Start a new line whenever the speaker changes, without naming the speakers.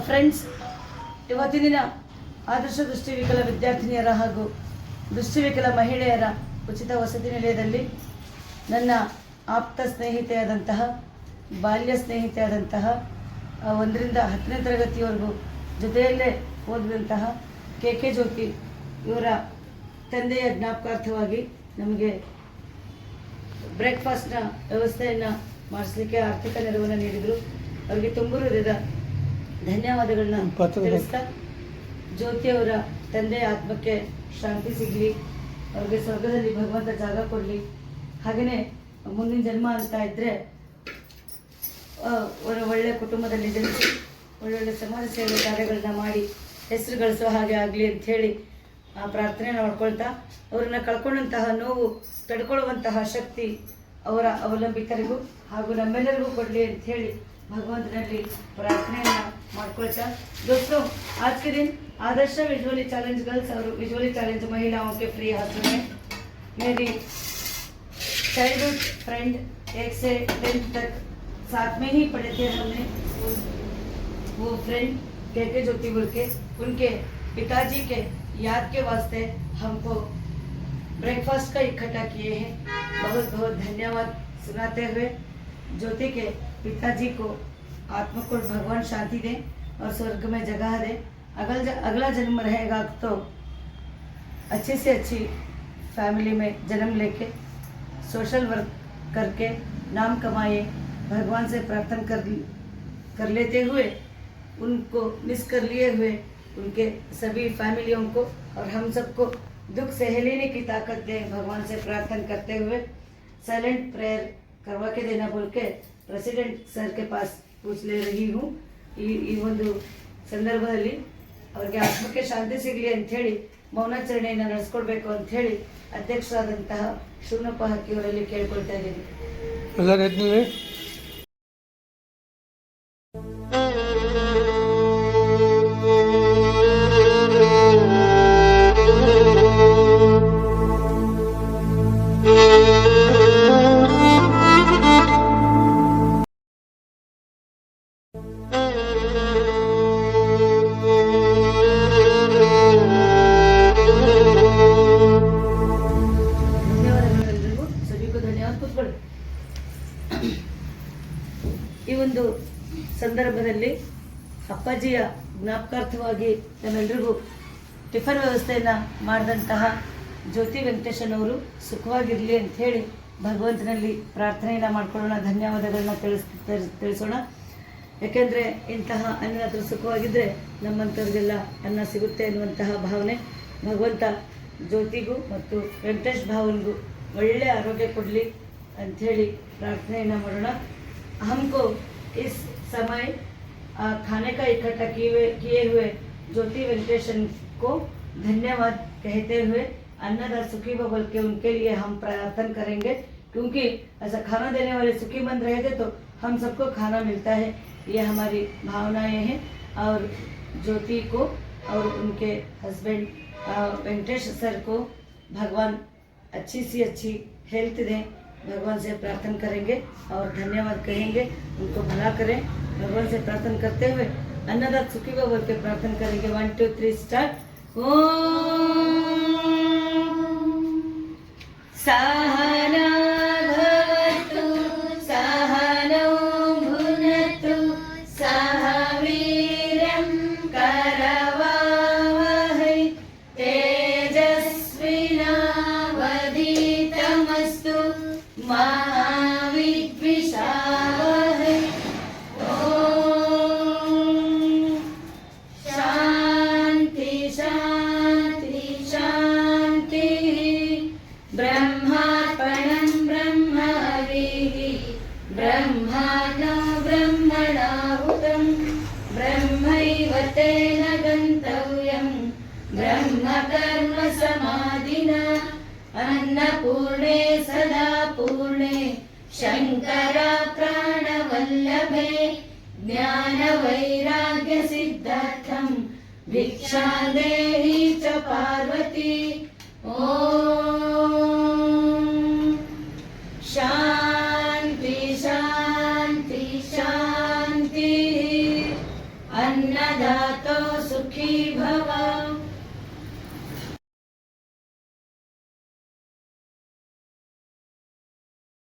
Friends, ಇವತ್ತಿನ ದಿನ ಆದರ್ಶ ದೃಷ್ಟಿವಿಕಲ ವಿದ್ಯಾರ್ಥಿನಿಯರ ಹಾಗೂ ದೃಷ್ಟಿವಿಕಲ ಮಹಿಳೆಯರ ಉಚಿತ ವಸತಿ ನಿಲಯದಲ್ಲಿ ನನ್ನ ಆಪ್ತ ಸ್ನೇಹಿತೆಯಾದಂತಹ, ಬಾಲ್ಯ ಸ್ನೇಹಿತೆಯಾದಂತಹ, 1ರಿಂದ 10ನೇ ತರಗತಿಯವರೆಗೂ ಜೊತೆಯಲ್ಲೇ ಓದಿದಂತಹ ಕೆ ಜ್ಯೋತಿ ಇವರ ತಂದೆಯ ಜ್ಞಾಪಕಾರ್ಥವಾಗಿ ನಮಗೆ ಬ್ರೇಕ್ಫಾಸ್ಟ್ನ ವ್ಯವಸ್ಥೆಯನ್ನು ಮಾಡಿಸಲಿಕ್ಕೆ ಆರ್ಥಿಕ ನೆರವನ್ನು ನೀಡಿದರು. ಅವರಿಗೆ ತುಂಬ ಹೃದಯದ ಧನ್ಯವಾದಗಳನ್ನ ತಿಳಿಸ್ತಾ, ಜ್ಯೋತಿಯವರ ತಂದೆಯ ಆತ್ಮಕ್ಕೆ ಶಾಂತಿ ಸಿಗಲಿ, ಅವ್ರಿಗೆ ಸ್ವರ್ಗದಲ್ಲಿ ಭಗವಂತ ಜಾಗ ಕೊಡಲಿ. ಹಾಗೆಯೇ ಮುಂದಿನ ಜನ್ಮ ಅಂತ ಇದ್ದರೆ ಒಳ್ಳೆಯ ಕುಟುಂಬದಲ್ಲಿ ಜನಿಸಿ ಒಳ್ಳೊಳ್ಳೆ ಸಮಾಜ ಸೇವೆ ಕಾರ್ಯಗಳನ್ನ ಮಾಡಿ ಹೆಸರು ಗಳಿಸೋ ಹಾಗೆ ಆಗಲಿ ಅಂಥೇಳಿ ಆ ಪ್ರಾರ್ಥನೆಯನ್ನು ಮಾಡ್ಕೊಳ್ತಾ, ಅವರನ್ನು ಕಳ್ಕೊಂಡಂತಹ ನೋವು ತಡ್ಕೊಳ್ಳುವಂತಹ ಶಕ್ತಿ ಅವರ ಅವಲಂಬಿತರಿಗೂ ಹಾಗೂ ನಮ್ಮೆಲ್ಲರಿಗೂ ಕೊಡಲಿ ಅಂಥೇಳಿ भगवंतನಲ್ಲಿ ಪ್ರಾರ್ಥನೆಯನ್ನು ಮಾಡ್ಕೊಳ್ತಾ, दोस्तों आज के दिन आदर्श विजुअली चैलेंज गर्ल्स और विजुअली चैलेंज महिलाओं के फ्री हाउस में मेरी चाइल्डहुड फ्रेंड 1 से 10 तक साथ में ही पढ़े थे हमने स्कूल। वो फ्रेंड के ज्योति बोल के उनके पिताजी के याद के वास्ते हमको ब्रेकफास्ट का इकट्ठा किए हैं। बहुत बहुत धन्यवाद सुनाते हुए ज्योति के पिताजी को आत्मा को भगवान शांति दे और स्वर्ग में जगह दे। अगला जन्म रहेगा तो अच्छी से अच्छी फैमिली में जन्म लेके सोशल वर्क करके नाम कमाए, भगवान से प्रार्थना कर लेते हुए उनको मिस कर लिए हुए उनके सभी फैमिलियों को और हम सबको दुख सह लेने की ताकत दे, भगवान से प्रार्थना करते हुए साइलेंट प्रेयर करवा के देना बोल के प्रेसिडेंट सर के पास पूछ ले रही हूँ। ಈ ಒಂದು ಸಂದರ್ಭದಲ್ಲಿ ಅವರಿಗೆ ಆತ್ಮಕ್ಕೆ ಶಾಂತಿ ಸಿಗಲಿ ಅಂಥೇಳಿ ಮೌನಾಚರಣೆಯನ್ನು ನಡೆಸ್ಕೊಡ್ಬೇಕು ಅಂಥೇಳಿ ಅಧ್ಯಕ್ಷರಾದಂತಹ ಶಿವನಪ್ಪ ಹಕ್ಕಿಯವರಲ್ಲಿ ಕೇಳ್ಕೊಳ್ತಾ ಇದ್ದೀನಿ. ಈ ಒಂದು ಸಂದರ್ಭದಲ್ಲಿ ಅಪ್ಪಾಜಿಯ ಜ್ಞಾಪಕಾರ್ಥವಾಗಿ ನಮ್ಮೆಲ್ಲರಿಗೂ ಟಿಫನ್ ವ್ಯವಸ್ಥೆಯನ್ನು ಮಾಡಿದಂತಹ ಜ್ಯೋತಿ ವೆಂಕಟೇಶನವರು ಸುಖವಾಗಿರಲಿ ಅಂಥೇಳಿ ಭಗವಂತನಲ್ಲಿ ಪ್ರಾರ್ಥನೆಯನ್ನು ಮಾಡ್ಕೊಳ್ಳೋಣ, ಧನ್ಯವಾದಗಳನ್ನ ತಿಳಿಸೋಣ. ಯಾಕೆಂದರೆ ಇಂತಹ ಅನ್ನದಾತರು ಸುಖವಾಗಿದ್ದರೆ ನಮ್ಮಂಥವ್ರಿಗೆಲ್ಲ ಅನ್ನ ಸಿಗುತ್ತೆ ಅನ್ನುವಂತಹ ಭಾವನೆ ಭಗವಂತ ಜ್ಯೋತಿಗೂ ಮತ್ತು ವೆಂಕಟೇಶ್ ಭಾವನಿಗೂ ಒಳ್ಳೆಯ ಆರೋಗ್ಯ ಕೊಡಲಿ ಅಂಥೇಳಿ ಪ್ರಾರ್ಥನೆಯನ್ನು ಮಾಡೋಣ. हमको इस समय खाने का इकट्ठा किए हुए ज्योति वेंकटेशन को धन्यवाद कहते हुए अन्नदाता सुखी बबल के उनके लिए हम प्रार्थना करेंगे, क्योंकि ऐसा खाना देने वाले सुखी बन रहे थे तो हम सबको खाना मिलता है, ये हमारी भावनाएं हैं। और ज्योति को और उनके हस्बैंड वेंकटेश सर को भगवान अच्छी सी अच्छी हेल्थ दें, भगवान से प्रार्थना करेंगे और धन्यवाद कहेंगे, उनको भला करें। भगवान से प्रार्थना करते हुए अन्नदाता सुखी बोल के प्रार्थना करेंगे। 1 2 3 स्टार्ट। ओम सहना भवतु सहनौ भुनक्तु सह वीर्यं करवावहै तेजस्विनावधीतमस्तु मा विद्विषावहै। ओम शांति शांति शांति। ब्रह्मार्पणं ब्रह्म हविः ब्रह्मार्पणं ब्रह्मणाहुतं ब्रह्मैव तेन गन्तव्यं ब्रह्मकर्म समाधिना अन्नपूर्णे सदा पूर्णे शंकरा प्राणवल्लभे ज्ञानवैराग्य सिद्धार्थं भिक्षां देहि च पार्वती। ओम शांति शांति शांति। ಅನ್ನದಾತೋ